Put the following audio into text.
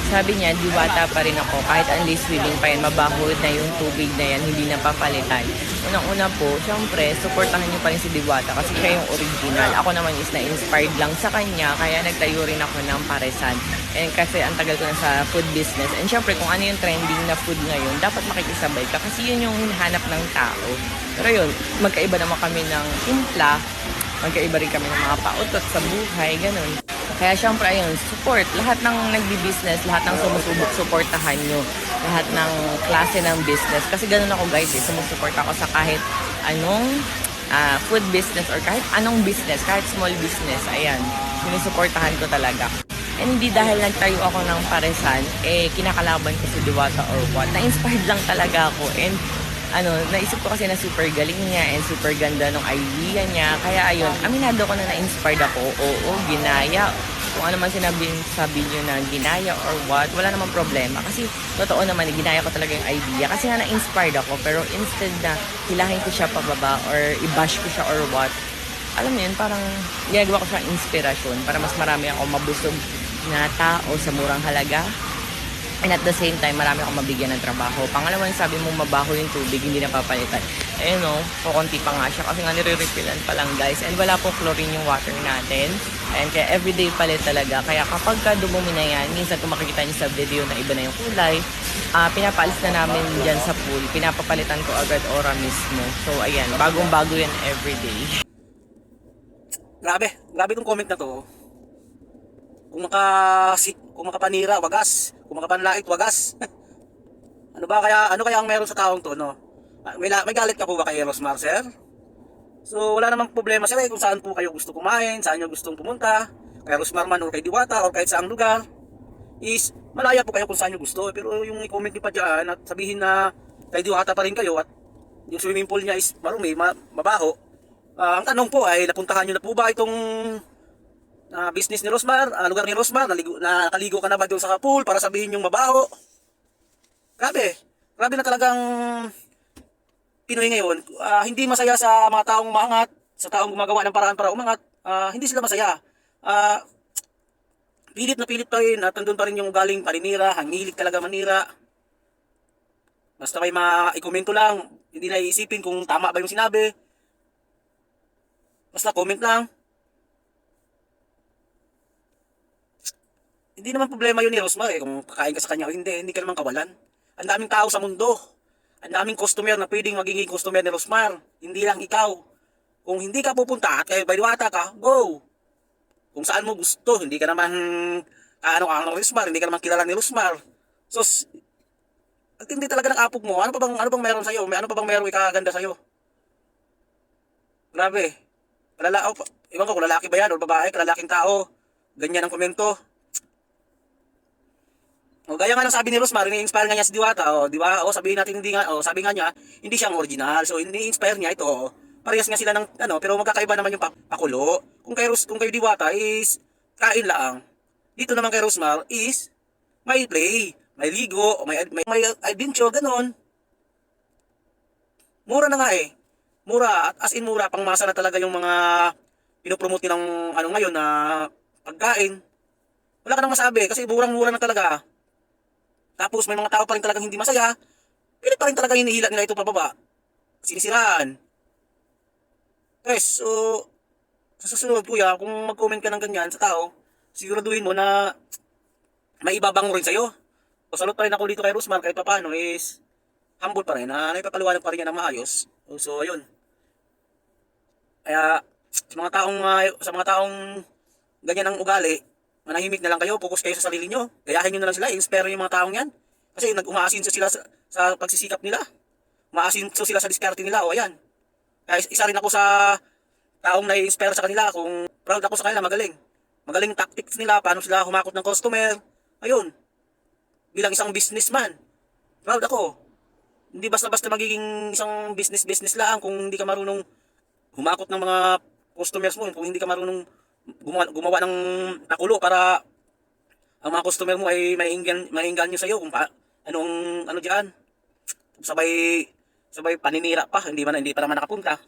Sabi niya, diwata pa rin ako kahit unli swimming pa yan, mabaho na yung tubig na yan, hindi na papalitan. Unang-una po, syempre, supportahan niyo pa rin si Diwata kasi siya yung original. Ako naman is na-inspired lang sa kanya, kaya nagtayo rin ako ng paresan. And kasi ang tagal ko na sa food business. And syempre, kung ano yung trending na food ngayon, dapat makikisabay ka kasi yun yung hinahanap ng tao. Pero yun, magkaiba naman kami ng timpla, magkaiba rin kami ng mga pautot sa buhay, ganun. Kaya syempre ayun, support. Lahat ng nagbi-business, lahat ng sumusubok, supportahan nyo. Lahat ng klase ng business. Kasi ganun ako guys, sumusuport ako sa kahit anong food business or kahit anong business, kahit small business. Ayan, sinusuportahan ko talaga. And hindi dahil nagtayo ako ng paresan, kinakalaban ko si Diwata or what. Na-inspired lang talaga ako. And naisip ko kasi na super galing niya and super ganda ng idea niya. Kaya ayun, aminado ko na na-inspired ako. Oo, ginaya. Kung ano man sabi niyo na ginaya or what, wala namang problema. Kasi totoo naman, ginaya ko talaga yung idea. Kasi nga na-inspired ako. Pero instead na hilahin ko siya pababa or i-bash ko siya or what, alam mo yun, parang ginagawa ko siyang inspirasyon para mas marami ako mabusog na tao sa murang halaga. And at the same time, marami akong mabigyan ng trabaho. Pangalawa, sabi mo mabaho yung tubig, hindi napapalitan. Eh no, kukunti pa nga siya kasi nga nire-refillan pa lang guys. And wala pong chlorine yung water natin. And kaya everyday palit talaga. Kaya kapag ka dumumi na yan, minsan kung makikita niyo sa video na iba na yung kulay, pinapaalis na namin dyan sa pool. Pinapapalitan ko agad ora mismo. So ayan, bagong-bago yan everyday. Grabe tong comment na to. Kung makapanira, wagas. Kung makapanlait, wagas. Ano kaya ang meron sa taong to, no? May galit ka po ba kay Rosmar, sir? So, wala namang problema, sir, kung saan po kayo gusto kumain, saan nyo gustong pumunta, kay Rosmar man o kay Diwata o kahit saang lugar, is malaya po kayo kung saan nyo gusto. Pero yung i-comment nyo pa dyan at sabihin na kay Diwata pa rin kayo at yung swimming pool niya is marumi, mabaho. Ang tanong po ay, napuntahan nyo na po ba itong business ni Rosmar, lugar ni Rosmar, nakaligo ka na ba doon sa pool para sabihin yung mabaho? Grabe na talagang Pinoy ngayon. Hindi masaya sa mga taong umangat, sa taong gumagawa ng paraan para umangat. Hindi sila masaya. Pilit na pilit pa rin at nandun pa rin yung galing paninira, hangilig talaga manira. Basta may i-komento lang, hindi na iisipin kung tama ba yung sinabi. Basta comment lang. Hindi naman problema yun ni Rosmar kung kakain ka sa kanya o hindi ka naman kawalan. Ang daming tao sa mundo. Ang daming customer na pwedeng magiging customer ni Rosmar. Hindi lang ikaw. Kung hindi ka pupunta at kay Diwata ka, go! Kung saan mo gusto, hindi ka naman ano Rosmar, hindi ka naman kilala ni Rosmar. So, ang tindi talaga ng apog mo. Ano pa bang meron sa'yo? Ano pa bang meron ikaganda sa'yo? Grabe. Iwan ko kung lalaki ba yan o babae, kalalaking tao. Ganyan ang komento. O gaya nga ng sabi ni Rosmar, ini-inspire nga niya si Diwata, di ba? Sabihin natin sabi nga niya, hindi siya ang original. So ini-inspire niya ito. Parehas nga sila ng pero magkakaiba naman yung pakulo. Kung kay Diwata is kain lang. Dito naman kay Rosmar is may play, may ligo, may adventure ganon. Mura na nga eh. Mura, as in mura, pangmasa na talaga yung mga pinopromote ng ngayon na pagkain. Wala ka nang masabi kasi murang-mura na talaga. Tapos may mga tao pa rin talagang hindi masaya. Pilit pa rin talaga hinihila nila ito pababa. Sinisiraan. Guys, so sa susunod kuya, kung mag-comment ka ng ganyan sa tao, siguraduhin mo na may ibabango rin sa'yo. O salot pa rin ako dito kay Rosmar kahit paano is humble pa rin na naipapaliwanag pa rin niya ng maayos. So ayun. Kaya sa mga taong ganyan ang ugali, manahimik na lang kayo, focus kayo sa sarili nyo. Gayahin nyo na lang sila, inspire yung mga taong yan. Kasi umaasinso sila sa pagsisikap nila. Umaasinso sila sa diskarte nila. O ayan. Kaya isa rin ako sa taong nai-inspire sa kanila. Kung proud ako sa kanila, magaling. Magaling tactics nila, paano sila humakot ng customer. Ayun. Bilang isang businessman, proud ako. Hindi basta-basta magiging isang business lang kung hindi ka marunong humakot ng mga customers mo. Kung hindi ka marunong gumawa ng pakulo para ang mga customer mo ay mainganyo sa iyo kung anong diyan. Sabay paninira pa, hindi pa naman nakapunta.